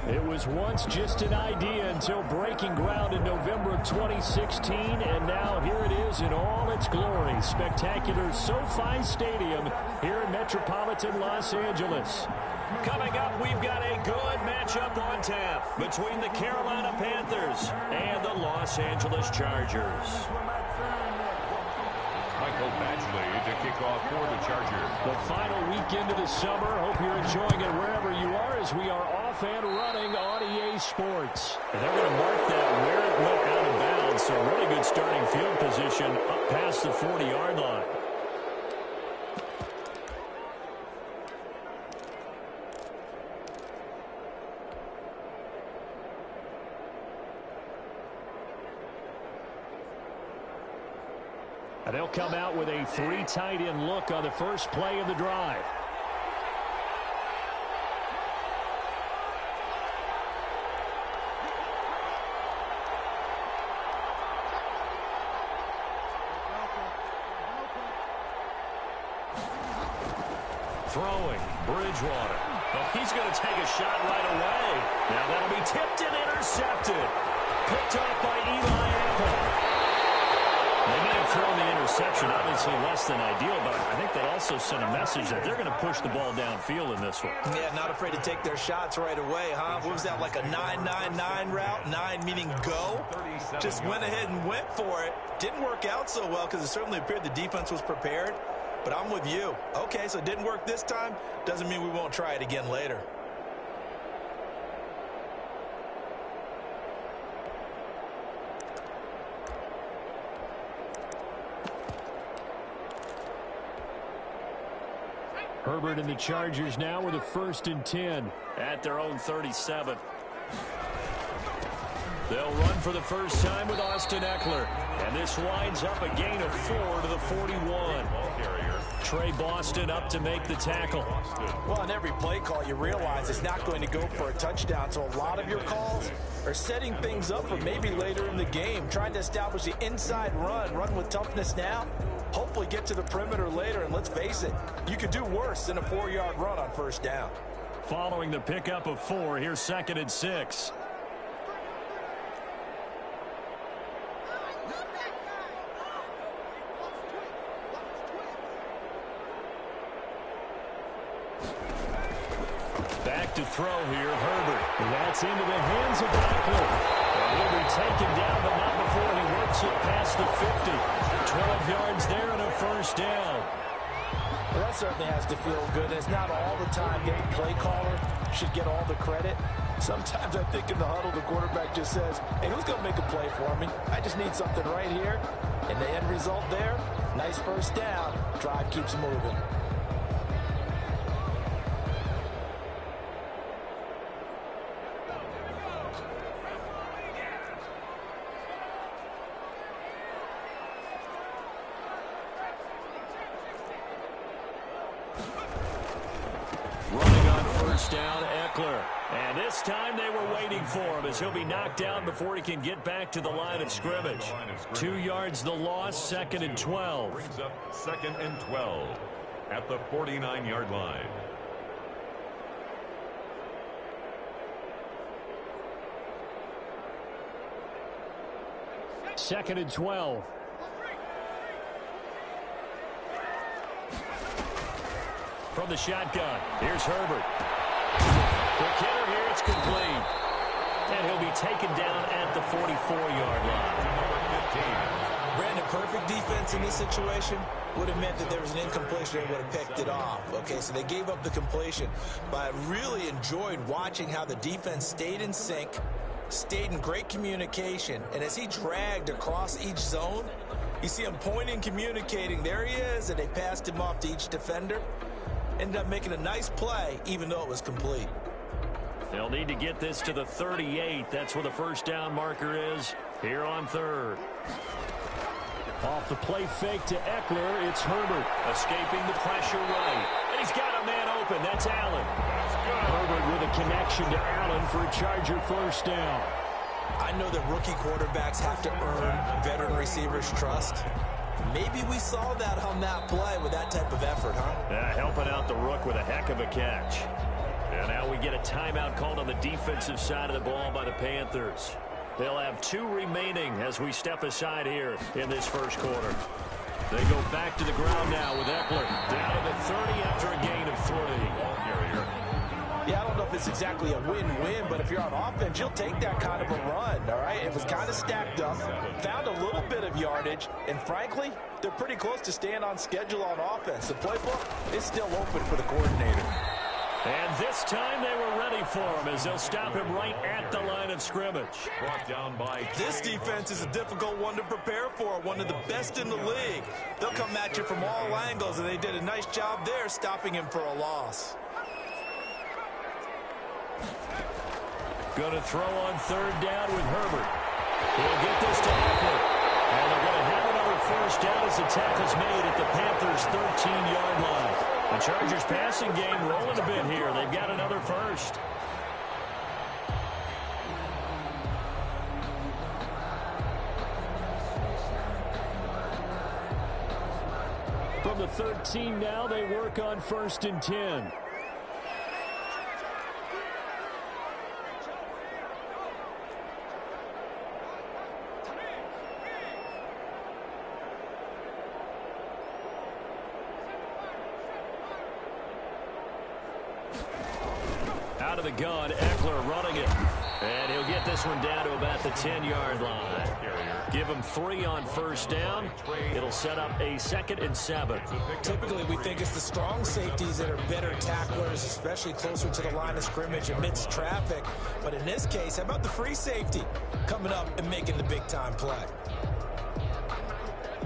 It was once just an idea until breaking ground in November of 2016, and now here it is in all its glory. Spectacular SoFi Stadium here in metropolitan Los Angeles. Coming up, we've got a good matchup on tap between the Carolina Panthers and the Los Angeles Chargers. Michael Badgley to kick off for the Chargers. The final weekend of the summer. Hope you're enjoying it wherever you are as we are off and running on EA Sports. And they're going to mark that where it went out of bounds. So really good starting field position up past the 40-yard line. And they'll come out with a 3 tight end look on the first play of the drive. Throwing, Bridgewater. Oh, he's going to take a shot right away. Now that'll be tipped and intercepted. Picked up by Eli Apple. They may have thrown the interception, obviously less than ideal, but I think that also sent a message that they're going to push the ball downfield in this one. Yeah, not afraid to take their shots right away, huh? What was that, like a 9-9-9 route? 9 meaning go? Just went ahead and went for it. Didn't work out so well because it certainly appeared the defense was prepared. But I'm with you. Okay, so it didn't work this time. Doesn't mean we won't try it again later. Herbert and the Chargers now with a 1st and 10 at their own 37. They'll run for the first time with Austin Eckler. And this winds up a gain of 4 to the 41. Trey Boston up to make the tackle. Well, on every play call, you realize it's not going to go for a touchdown. So a lot of your calls are setting things up for maybe later in the game, trying to establish the inside run with toughness now. Hopefully get to the perimeter later, and let's face it, you could do worse than a 4-yard run on first down. Following the pickup of 4, here's 2nd and 6. Back to throw here, Herbert. And that's into the hands of Eckler. He'll be taken down, but not before he works it past the 50. 12 yards there and a first down. Well, that certainly has to feel good. It's not all the time that the play caller should get all the credit. Sometimes I think in the huddle, the quarterback just says, hey, who's going to make a play for me? I just need something right here. And the end result there, nice first down. Drive keeps moving. Down Eckler. And this time they were waiting for him as he'll be knocked down before he can get back to the line of scrimmage. 2 yards the loss, 2nd and 12. Brings up 2nd and 12 at the 49-yard line. Second and 12. From the shotgun, here's Herbert. The kicker here, it's complete. And he'll be taken down at the 44-yard line. Brandon, perfect defense in this situation would have meant that there was an incompletion and would have picked it off. Okay, so they gave up the completion. But I really enjoyed watching how the defense stayed in sync, stayed in great communication, and as he dragged across each zone, you see him pointing, communicating. There he is, and they passed him off to each defender. Ended up making a nice play, even though it was complete. They'll need to get this to the 38. That's where the first down marker is here on 3rd. Off the play fake to Eckler, it's Herbert escaping the pressure right. And he's got a man open. That's Allen. Herbert with a connection to Allen for a Charger first down. I know that rookie quarterbacks have to earn veteran receivers' trust. Maybe we saw that on that play with that type of effort, huh? Helping out the rook with a heck of a catch. And now we get a timeout called on the defensive side of the ball by the Panthers. They'll have 2 remaining as we step aside here in this first quarter. They go back to the ground now with Eckler. Down to the 30 after a gain of 3. Yeah, I don't know if it's exactly a win-win, but if you're on offense, you'll take that kind of a run, all right? It was kind of stacked up, found a little bit of yardage, and frankly, they're pretty close to staying on schedule on offense. The playbook is still open for the coordinator. And this time they were ready for him as they'll stop him right at the line of scrimmage. Brought down by this defense is a difficult one to prepare for, one of the best in the league. They'll come at you from all angles, and they did a nice job there stopping him for a loss. Going to throw on 3rd down with Herbert. He'll get this to Eckler. And they're going to have another first down as the tackle's made at the Panthers' 13-yard line. The Chargers passing game rolling a bit here. They've got another first. From the 13 now, they work on 1st and 10. Out of the gun, Eckler running it. And he'll get this one down to about the 10-yard line. Give him 3 on 1st down. It'll set up a 2nd and 7. Typically, we think it's the strong safeties that are better tacklers, especially closer to the line of scrimmage amidst traffic. But in this case, how about the free safety coming up and making the big-time play?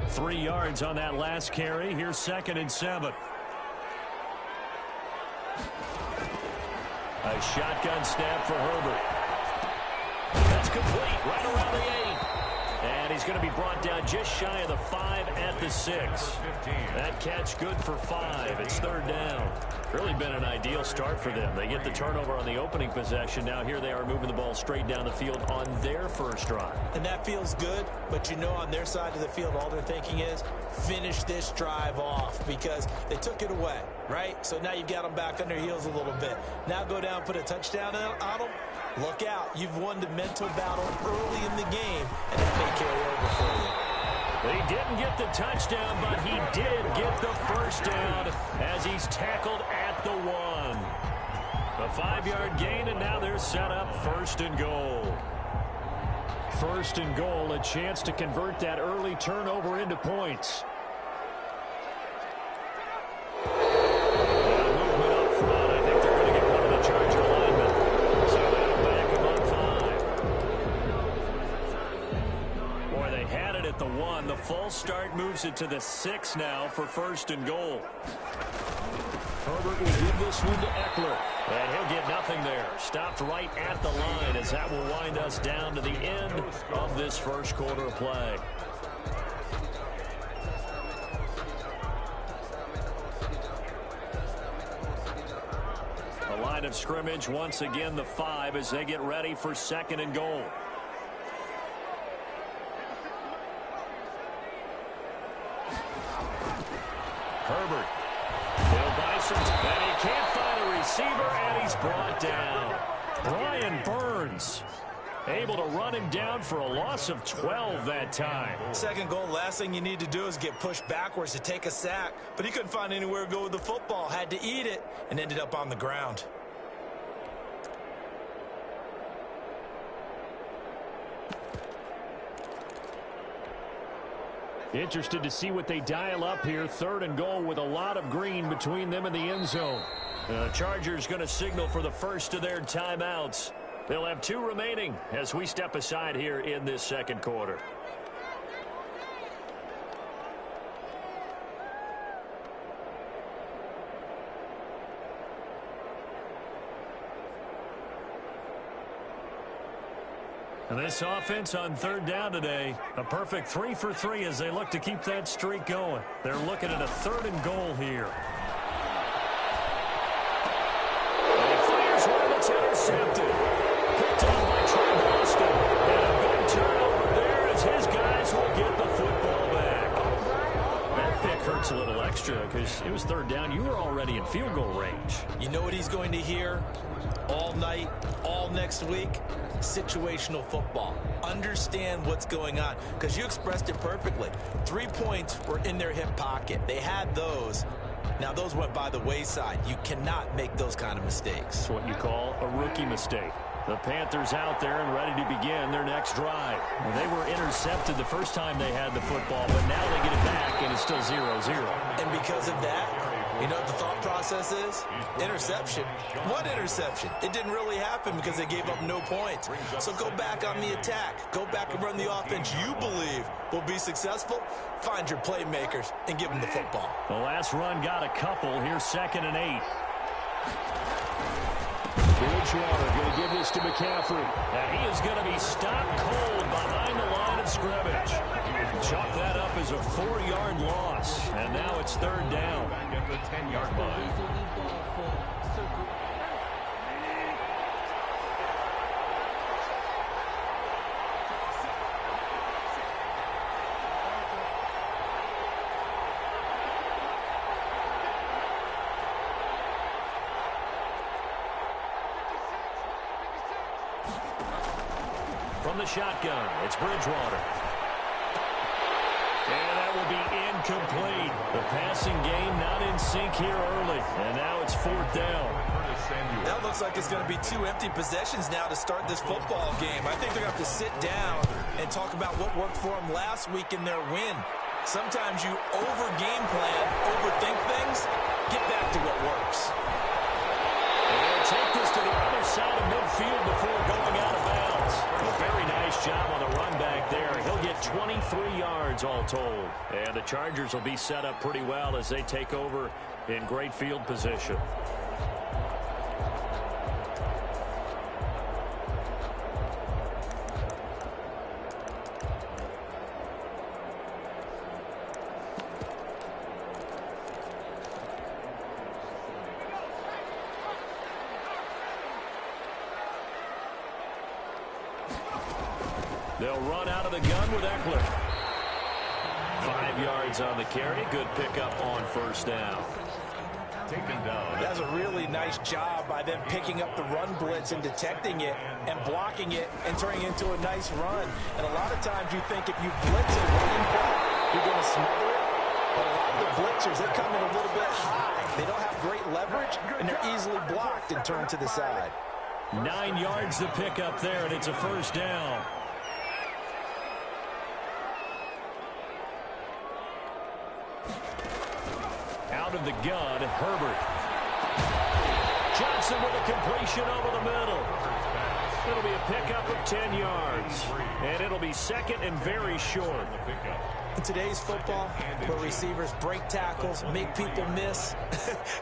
3 yards on that last carry. Here's 2nd and 7. A shotgun snap for Herbert. That's complete right around the 8. And he's going to be brought down just shy of the 5 at the 6. That catch good for 5. It's 3rd down. Really been an ideal start for them. They get the turnover on the opening possession. Now here they are moving the ball straight down the field on their first drive. And that feels good, but you know on their side of the field all they're thinking is finish this drive off because they took it away, right? So now you've got them back on their heels a little bit. Now go down, put a touchdown on them. Look out. You've won the mental battle early in the game, and that may carry over for you. He didn't get the touchdown, but he did get the first down as he's tackled at the 1. A 5-yard gain, and now they're set up 1st and goal. 1st and goal, a chance to convert that early turnover into points. Movement up front. I think they're going to get one of the Charger linemen. So that'll back him up 5. Boy, they had it at the 1. The false start moves it to the 6 now for 1st and goal. Herbert will give this one to Eckler. And he'll get nothing there. Stopped right at the line as that will wind us down to the end of this first quarter of play. The line of scrimmage once again the 5 as they get ready for 2nd and goal. Herbert. And he can't find a receiver, and he's brought down. Brian Burns able to run him down for a loss of 12 that time. 2nd goal, last thing you need to do is get pushed backwards to take a sack. But he couldn't find anywhere to go with the football, had to eat it, and ended up on the ground. Interested to see what they dial up here. 3rd and goal with a lot of green between them and the end zone. The Chargers going to signal for the first of their timeouts. They'll have 2 remaining as we step aside here in this 2nd quarter. And this offense on 3rd down today, a perfect 3 for 3 as they look to keep that streak going. They're looking at a 3rd and goal here. And he fires one that's intercepted. Picked up by Trey Boston. And a big turnover there as his guys will get the football back. That pick hurts a little extra because it was third down. You were already in field goal range. You know what he's going to hear all night, all next week? Situational football. Understand what's going on, because you expressed it perfectly. 3 points were in their hip pocket. They had those. Now, those went by the wayside. You cannot make those kind of mistakes. It's what you call a rookie mistake. The Panthers out there and ready to begin their next drive. Well, they were intercepted the first time they had the football, but now they get it back, and it's still 0-0. And because of that, you know what the thought process is? Interception. What interception? It didn't really happen because they gave up no points. So go back on the attack. Go back and run the offense you believe will be successful. Find your playmakers and give them the football. The last run got a couple. Here's 2nd and 8. Bridgewater going to give this to McCaffrey. And he is going to be stopped cold behind the line of scrimmage. Chalk that up as a 4-yard loss. And now it's 3rd down. Back at the 10-yard line. From the shotgun, it's Bridgewater. And that will be incomplete. The passing game not in sync here early. And now it's 4th down. That looks like it's going to be 2 empty possessions now to start this football game. I think they're going to have to sit down and talk about what worked for them last week in their win. Sometimes you over-game plan, overthink things. Get back to what works. And they'll take this to the other side of midfield before going out of bounds. A very nice job on the run back there. He'll get 23 yards all told. And the Chargers will be set up pretty well as they take over in great field position. They'll run out of the gun with Eckler. 5 yards on the carry. Good pickup on 1st down. Taken down. That's a really nice job by them picking up the run blitz and detecting it and blocking it and turning it into a nice run. And a lot of times you think if you blitz a running play, you're going to smother it. But a lot of the blitzers, they come in a little bit high. They don't have great leverage, and they're easily blocked and turned to the side. 9 yards to pick up there, and it's a 1st down. Out of the gun, Herbert. Johnson with a completion over the middle. It'll be a pickup of 10 yards. And it'll be 2nd and very short. In today's football, where receivers break tackles, make people miss,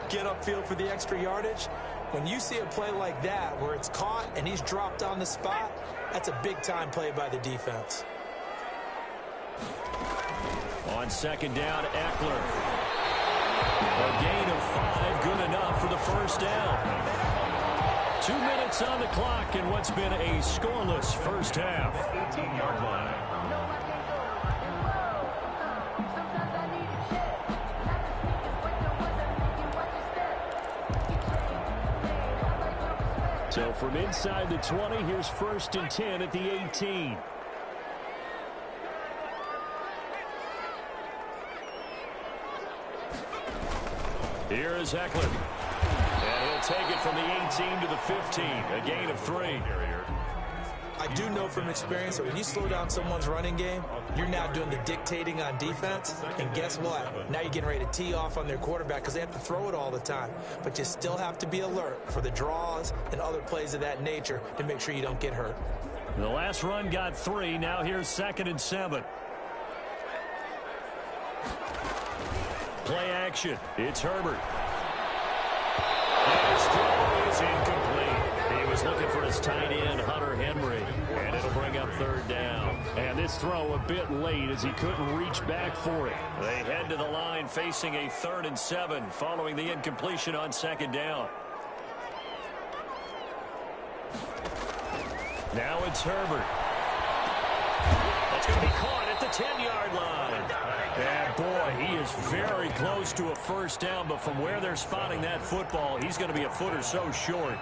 get upfield for the extra yardage, when you see a play like that where it's caught and he's dropped on the spot, that's a big-time play by the defense. On 2nd down, Eckler. A gain of 5, good enough for the 1st down. 2 minutes on the clock in what's been a scoreless first half. 18-yard line. So from inside the 20, here's 1st and 10 at the 18. Here is Eckler. And he'll take it from the 18 to the 15. A gain of 3. I do know from experience that when you slow down someone's running game, you're now doing the dictating on defense. And guess what? Now you're getting ready to tee off on their quarterback because they have to throw it all the time. But you still have to be alert for the draws and other plays of that nature to make sure you don't get hurt. The last run got 3. Now here's 2nd and 7. Play action. It's Herbert. His throw is incomplete. He was looking for his tight end, Hunter Henry, and it'll bring up 3rd down. And this throw a bit late as he couldn't reach back for it. They head to the line facing a 3rd and 7 following the incompletion on 2nd down. Now it's Herbert. That's going to be caught at the 10-yard line. And boy, he is very close to a first down, but from where they're spotting that football, he's going to be a foot or so short.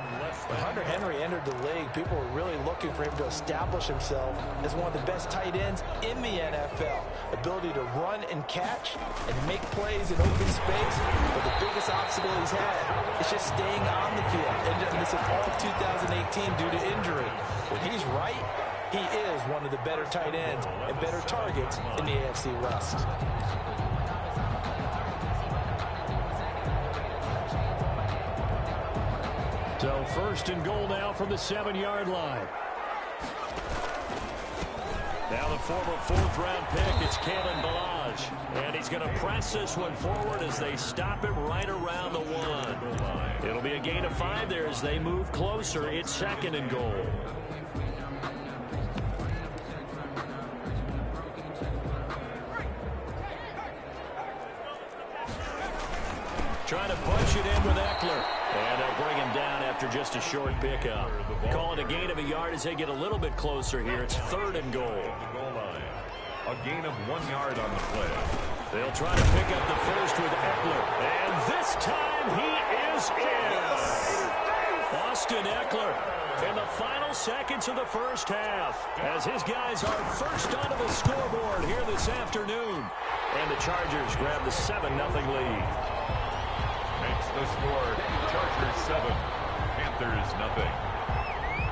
When Hunter Henry entered the league, people were really looking for him to establish himself as one of the best tight ends in the NFL. Ability to run and catch and make plays in open space, but the biggest obstacle he's had is just staying on the field. Ended up missing all of 2018 due to injury. When he's right, he is one of the better tight ends and better targets in the AFC West. So first and goal now from the 7-yard line. Now the former fourth-round pick, it's Kalen Ballage. And he's going to press this one forward as they stop him right around the 1. It'll be a gain of 5 there as they move closer. It's second and goal. Trying to punch it in with Eckler. And they'll bring him down after just a short pickup. Calling a gain of a yard as they get a little bit closer here. It's third and goal. A gain of 1 yard on the play. They'll try to pick up the first with Eckler. And this time he is in. Austin Eckler in the final seconds of the first half as his guys are first onto the scoreboard here this afternoon. And the Chargers grab the 7-0 lead. Makes the score Chargers 7, Panthers 0.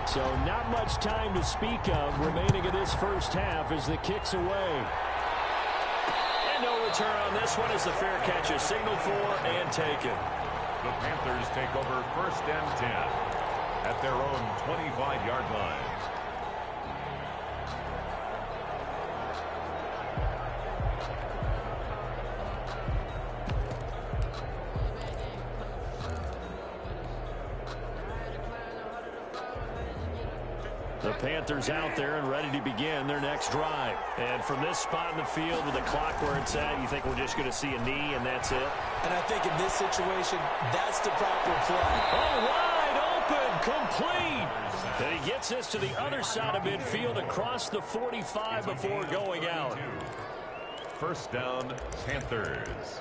So not much time to speak of remaining in this first half as the kick's away. And no return on this one as the fair catch is signaled for and taken. The Panthers take over first and 10 at their own 25-yard line. The Panthers out there and ready to begin their next drive. And from this spot in the field with the clock where it's at, you think we're just going to see a knee and that's it? And I think in this situation, that's the proper play. Oh, wide open, complete. And he gets this to the other side of midfield across the 45 before going out. First down, Panthers.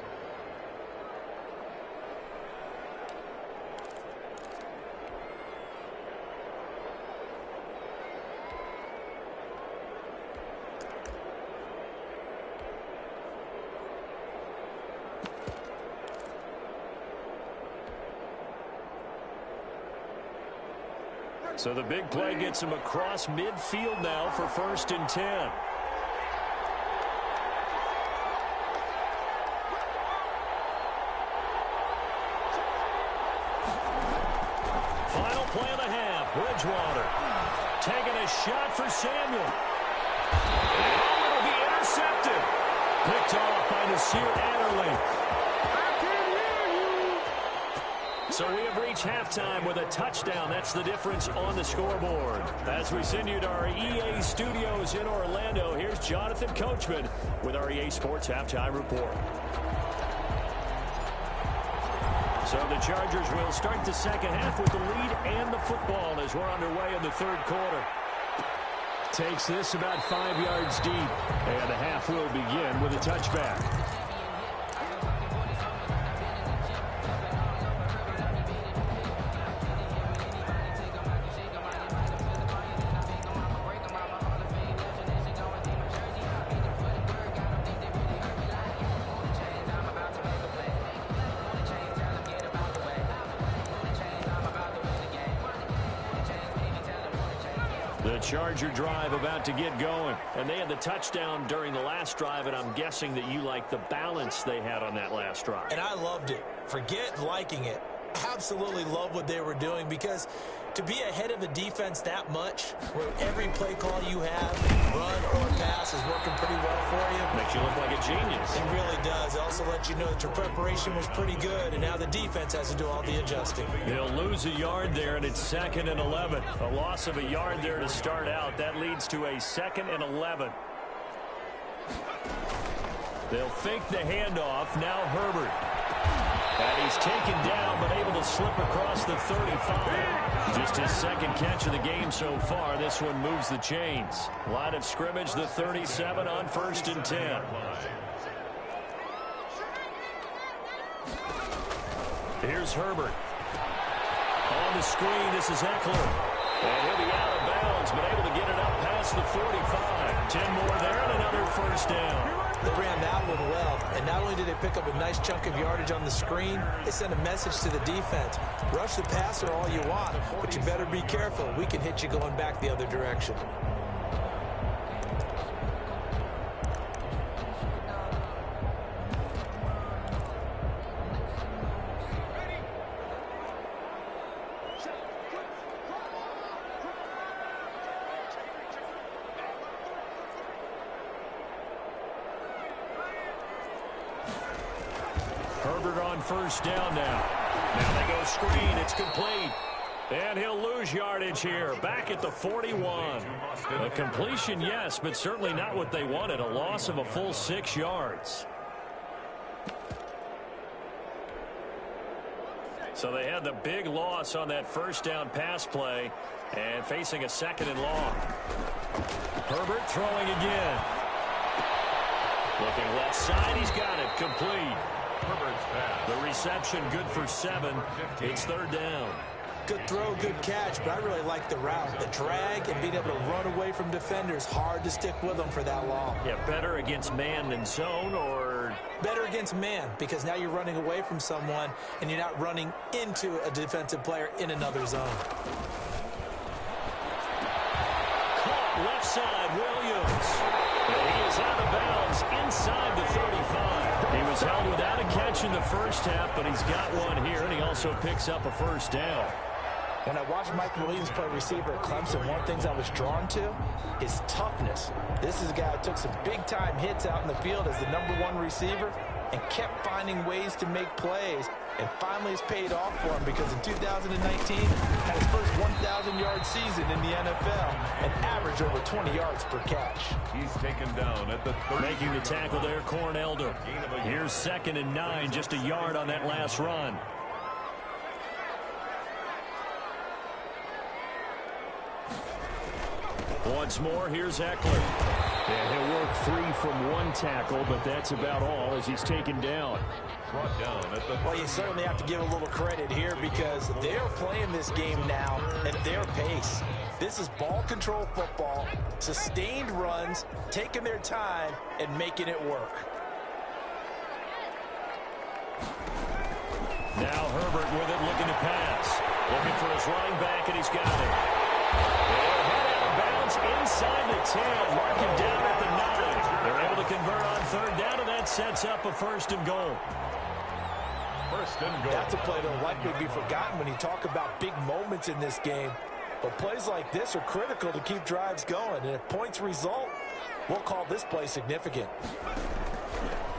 So the big play gets him across midfield now for first and 10. Final play of the half. Bridgewater taking a shot for Samuel. And it'll be intercepted. Picked off by Nasir Adderley. So we have reached halftime with a touchdown. That's the difference on the scoreboard. As we send you to our EA studios in Orlando, here's Jonathan Coachman with our EA Sports Halftime Report. So the Chargers will start the second half with the lead and the football as we're underway in the third quarter. Takes this about 5 yards deep, and the half will begin with a touchback. The Charger drive about to get going. And they had the touchdown during the last drive, and I'm guessing that you like the balance they had on that last drive. And I loved it. Forget liking it. Absolutely love what they were doing, because to be ahead of the defense that much, where every play call you have, run or pass, is working pretty well for you. Makes you look like a genius. It really does. It also lets you know that your preparation was pretty good, and now the defense has to do all the adjusting. They'll lose a yard there, and it's 2nd and 11. A loss of a yard there to start out. That leads to a 2nd and 11. They'll fake the handoff. Now Herbert. And he's taken down, but able to slip across the 35. Just his second catch of the game so far. This one moves the chains. Line of scrimmage, the 37 on 1st and 10. Here's Herbert. On the screen, this is Eckler. And he'll be out of bounds, but able to get it up past the 45. 10 more there and another first down. They ran that one well, and not only did they pick up a nice chunk of yardage on the screen, they sent a message to the defense. Rush the passer all you want, but you better be careful. We can hit you going back the other direction. Herbert on first down now. Now they go screen. It's complete. And he'll lose yardage here. Back at the 41. A completion, yes, but certainly not what they wanted. A loss of a full 6 yards. So they had the big loss on that first down pass play and facing a second and long. Herbert throwing again. Looking left side. He's got it. Complete. The reception good for 7. It's third down. Good throw, good catch, but I really like the route. The drag and being able to run away from defenders. Hard to stick with them for that long. Yeah, better against man than zone, or? Better against man, because now you're running away from someone and you're not running into a defensive player in another zone. Caught left side, Williams. And he is out of bounds inside the 35. He was held without a catch in the first half, but he's got one here, and he also picks up a first down. When I watched Mike Williams play receiver at Clemson, one of the things I was drawn to is toughness. This is a guy who took some big-time hits out in the field as the #1 receiver and kept finding ways to make plays, and finally it's paid off for him because in 2019, had his first 1,000-yard season in the NFL and averaged over 20 yards per catch. He's taken down at the 30. Making the tackle there, Corn Elder. Here's 2nd and 9, just a yard on that last run. Once more, here's Eckler. And he'll work free from 1 tackle, but that's about all as he's taken down. Brought down at the 30. Well, you certainly have to give a little credit here because they're playing this game now at their pace. This is ball control football, sustained runs, taking their time, and making it work. Now Herbert with it, looking to pass. Looking for his running back, and he's got it. They'll head out of bounds inside the 10, mark him down at the 9. They're able to convert on third down, and that sets up a 1st and goal. 1st and goal. That's a play that'll likely be forgotten when you talk about big moments in this game. But plays like this are critical to keep drives going. And if points result, we'll call this play significant.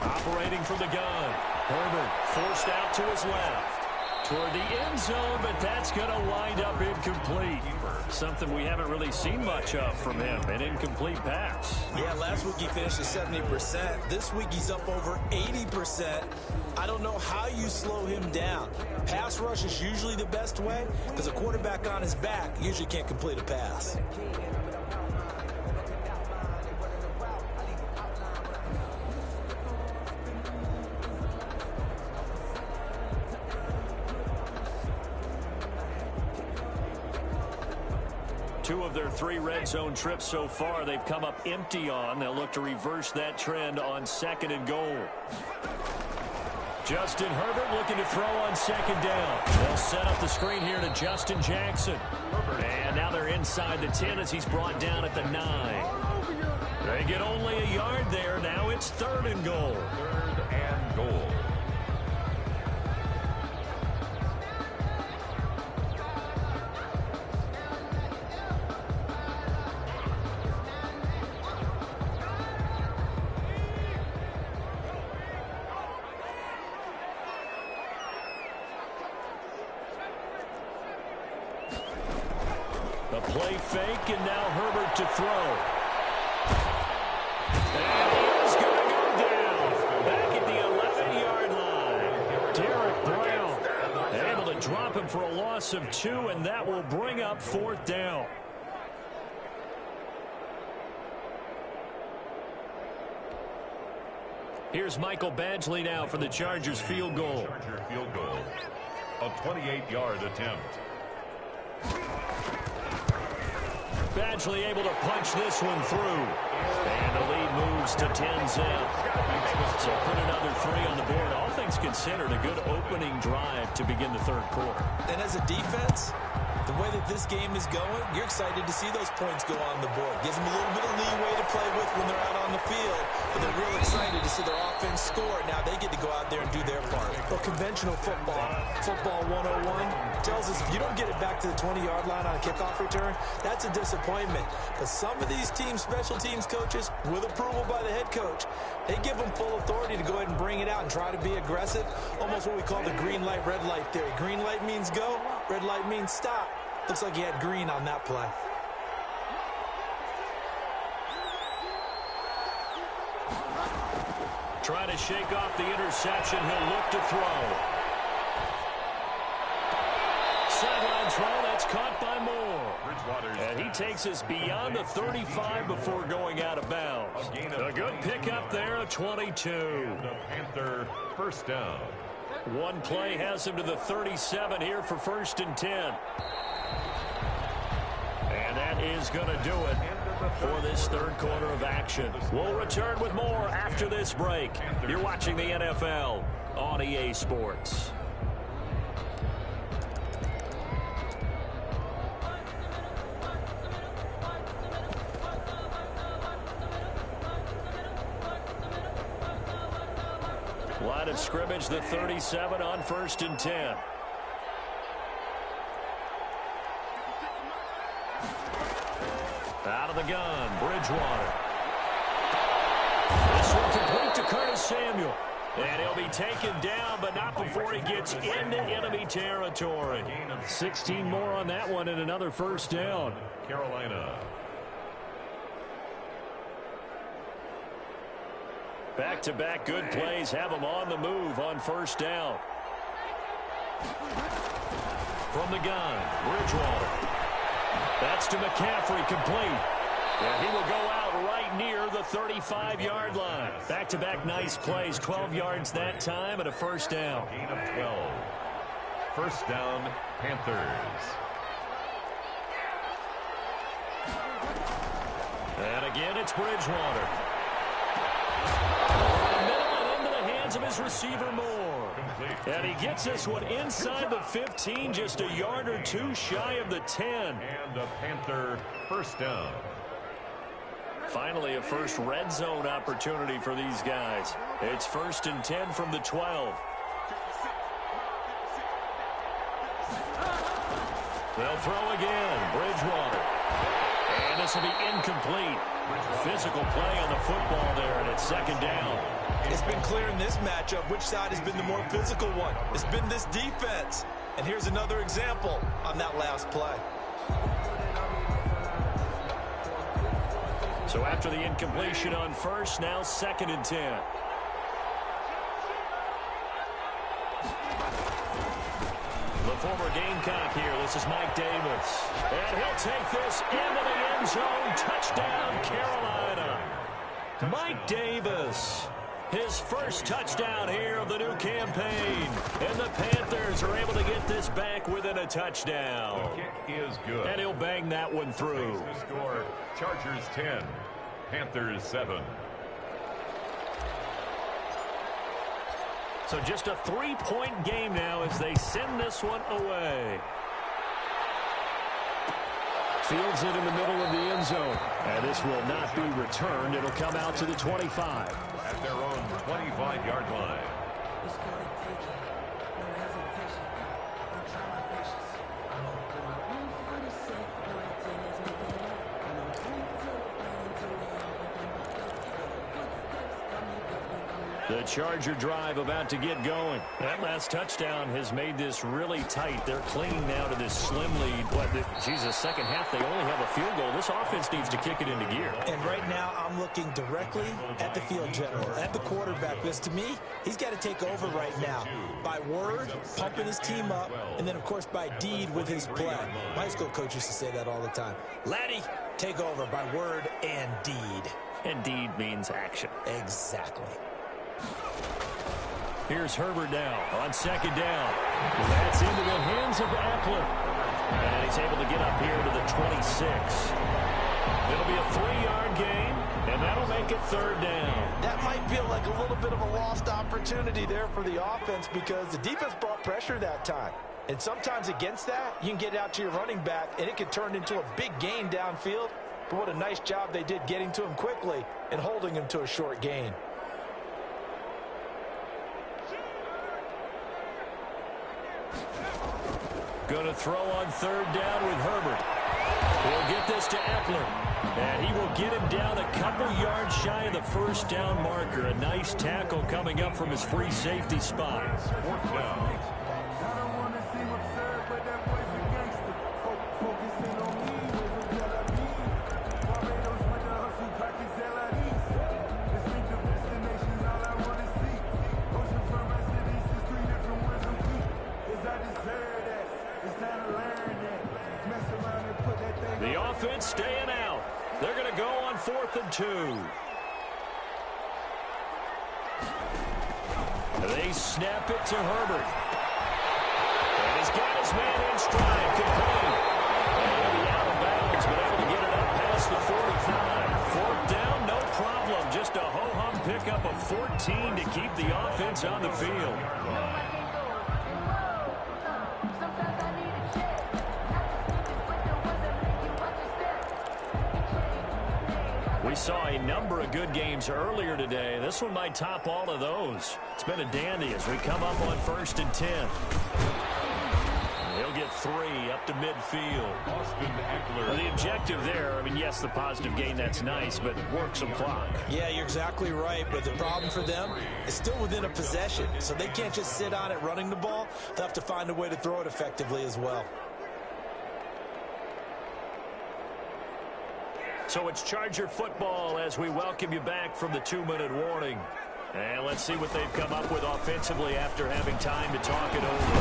Operating from the gun. Herbert forced out to his left. Toward the end zone, but that's going to wind up incomplete. Something we haven't really seen much of from him, an incomplete pass. Yeah, last week he finished at 70%. This week he's up over 80%. I don't know how you slow him down. Pass rush is usually the best way because a quarterback on his back usually can't complete a pass. Two of their 3 red zone trips so far, they've come up empty on. They'll look to reverse that trend on 2nd and goal. Justin Herbert looking to throw on 2nd down. They'll set up the screen here to Justin Jackson. And now they're inside the 10 as he's brought down at the 9. They get only a yard there. Now it's 3rd and goal. 3rd and goal. A play fake, and now Herbert to throw. And he is going to go down. Back at the 11-yard line. Derek Brown able to drop him for a loss of 2, and that will bring up 4th down. Here's Michael Badgley now for the Chargers field goal. Charger field goal. a 28-yard attempt. Badgley able to punch this one through. And the lead moves to 10-zip. So put another 3 on the board. All things considered, a good opening drive to begin the third quarter. And as a defense, the way that this game is going, you're excited to see those points go on the board. Gives them a little bit of leeway to play with when they're out on the field. But they're real excited to see their offense score. Now they get to go out there and do their part. Well, conventional football 101, tells us if you don't get it back to the 20-yard line on a kickoff return, that's a disappointment. But some of these team special teams coaches, with approval by the head coach, they give them full authority to go ahead and bring it out and try to be aggressive. Almost what we call the green light, red light theory. Green light means go, red light means stop. Looks like he had green on that play. Trying to shake off the interception. He'll look to throw. Sideline throw. That's caught by Moore. And he takes us beyond the 35 before going out of bounds. A good pickup there, a 22. The Panther first down. One play has him to the 37 here for 1st and 10. And that is going to do it for this third quarter of action. We'll return with more after this break. You're watching the NFL on EA Sports. Line of scrimmage, the 37 on 1st and 10. Out of the gun, Bridgewater. This one complete to Curtis Samuel. And he'll be taken down, but not before he gets into enemy territory. 16 more on that one and another first down. Carolina. Back-to-back good plays have him on the move on 1st down. From the gun, Bridgewater. That's to McCaffrey, complete. And he will go out right near the 35-yard line. Back-to-back nice plays, 12 yards that time and a first down. Gain of 12. First down, Panthers. And again, it's Bridgewater. Middle and into the hands of his receiver, Moore. Complete. And he gets this one inside the 15, just a yard or two shy of the 10. And a Panther first down. Finally, a first red zone opportunity for these guys. It's 1st and 10 from the 12. They'll throw again. Bridgewater. And this will be incomplete. Physical play on the football there, and it's 2nd down. It's been clear in this matchup which side has been the more physical one. It's been this defense. And here's another example on that last play. So after the incompletion on first, now 2nd and 10. The former Gamecock here. This is Mike Davis. And he'll take this into the end zone. Touchdown, Carolina. Mike Davis. His first touchdown here of the new campaign. And the Panthers are able to get this back within a touchdown. The kick is good. And he'll bang that one through. The score, Chargers 10, Panthers 7. So just a 3-point game now as they send this one away. Fields it in the middle of the end zone. And this will not be returned. It'll come out to the 25. At their own 25-yard line. The Charger drive about to get going. That last touchdown has made this really tight. They're clinging now to this slim lead. But, Jesus, second half, they only have a field goal. This offense needs to kick it into gear. And right now, I'm looking directly at the field general, at the quarterback. Because to me, he's got to take over right now. By word, pumping his team up, and then, of course, by deed with his play. My high school coach used to say that all the time. Laddie, take over by word and deed. And deed means action. Exactly. Here's Herbert now on second down. That's into the hands of Eckler. And he's able to get up here to the 26. It'll be a 3-yard gain, and that'll make it third down. That might feel like a little bit of a lost opportunity there for the offense because the defense brought pressure that time. And sometimes against that, you can get out to your running back, and it can turn into a big gain downfield. But what a nice job they did getting to him quickly and holding him to a short gain. Going to throw on third down with Herbert. He'll get this to Eckler. And he will get him down a couple yards shy of the first down marker. A nice tackle coming up from his free safety spot. Fourth down. The offense staying out. They're going to go on 4th and 2. They snap it to Herbert. And he's got his man in stride. Complete. And he'll be out of bounds, but able to get it up past the 45. 4th down, no problem. Just a ho-hum pickup of 14 to keep the offense on the field. We saw a number of good games earlier today. This one might top all of those. It's been a dandy as we come up on 1st and 10. He'll get 3 up to midfield. Well, the objective there, I mean, yes, the positive gain, that's nice, but work some clock. Yeah, you're exactly right, but the problem for them is still within a possession, so they can't just sit on it running the ball. They'll have to find a way to throw it effectively as well. So it's Charger football as we welcome you back from the 2-minute warning. And let's see what they've come up with offensively after having time to talk it over.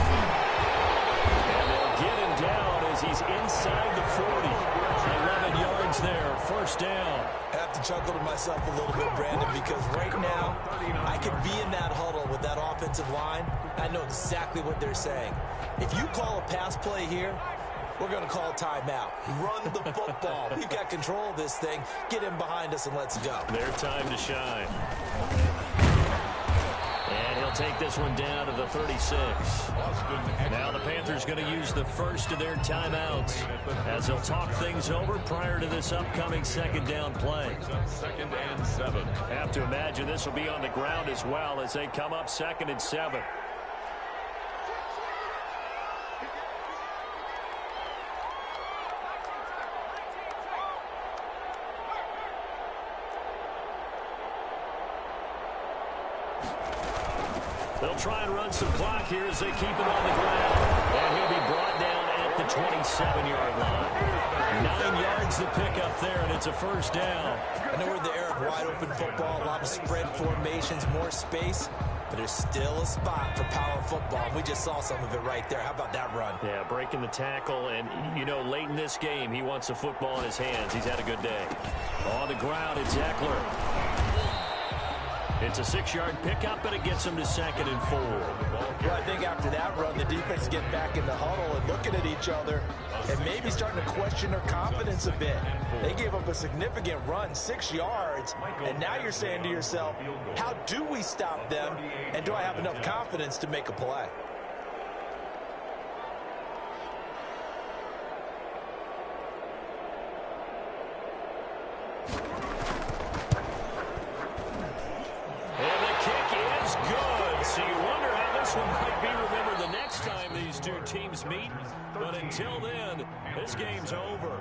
And they'll get him down as he's inside the 40. 11 yards there, first down. I have to chuckle to myself a little bit, Brandon, because right now I could be in that huddle with that offensive line. I know exactly what they're saying. If you call a pass play here, we're going to call timeout. Run the football. We've got control of this thing. Get him behind us and let's go. Their time to shine. And he'll take this one down to the 36. Now the Panthers going to use the first of their timeouts as they'll talk things over prior to this upcoming second down play. 2nd and 7. Have to imagine this will be on the ground as well as they come up 2nd and 7. They'll try and run some clock here as they keep it on the ground. And he'll be brought down at the 27-yard line. 9 yards to pick up there, and it's a first down. I know we're in the era of wide-open football, a lot of spread formations, more space, but there's still a spot for power football. We just saw some of it right there. How about that run? Yeah, breaking the tackle, and, you know, late in this game, he wants the football in his hands. He's had a good day. On the ground, it's Eckler. It's a 6-yard pickup, and it gets him to 2nd and 4. Well, I think after that run, the defense get back in the huddle and looking at each other and maybe starting to question their confidence a bit. They gave up a significant run, 6 yards, and now you're saying to yourself, how do we stop them, and do I have enough confidence to make a play? Might be remembered the next time these two teams meet, but until then, this game's over.